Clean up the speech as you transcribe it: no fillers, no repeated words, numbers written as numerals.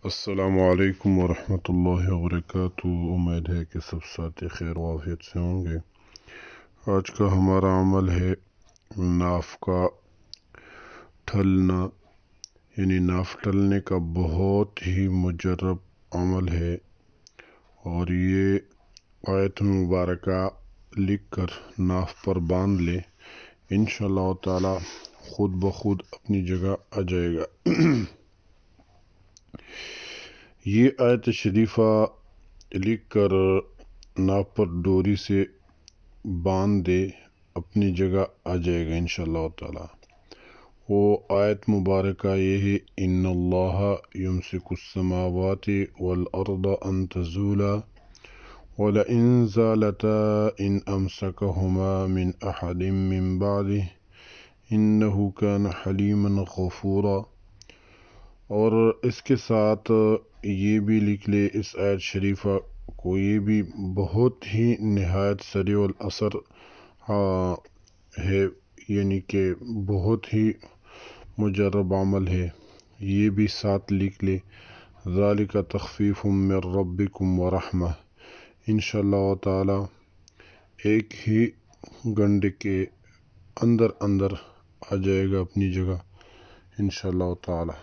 السلام علیکم ورحمۃ اللہ وبرکاتہ۔ امید ہے کہ سب ساتھی خیر و عافیت سے ہوں گے۔ آج کا ہمارا عمل ہے ناف کا ٹھلنا، یعنی ناف ٹھلنے کا بہت ہی مجرب عمل ہے، اور یہ آیت مبارکہ لکھ کر ناف پر باندھ لے، انشاءاللہ تعالی خود بخود اپنی جگہ آ جائے گا۔ یہ آیت شریفہ لکھ کر ناف پر ڈوری سے باندھ دے، اپنی جگہ آ جائے گا انشاءاللہ تعالی۔ وہ آیت مبارکہ یہ ہے: ان اللہ یمسک السماوات والارض ان تزولا ولئن زالتا ان امسکہما من احد من بعدہ انہ کان حلیما غفورا۔ اور اس کے ساتھ یہ بھی لکھ لے اس آیت شریفہ کو، یہ بھی بہت ہی نہایت سریع الاثر ہے، یعنی کہ بہت ہی مجرب عمل ہے، یہ بھی ساتھ لکھ لے: ذالک تخفیف من ربکم ورحمہ۔ انشاءاللہ تعالی ایک ہی گھنٹے کے اندر آ جائے گا اپنی جگہ انشاءاللہ تعالی۔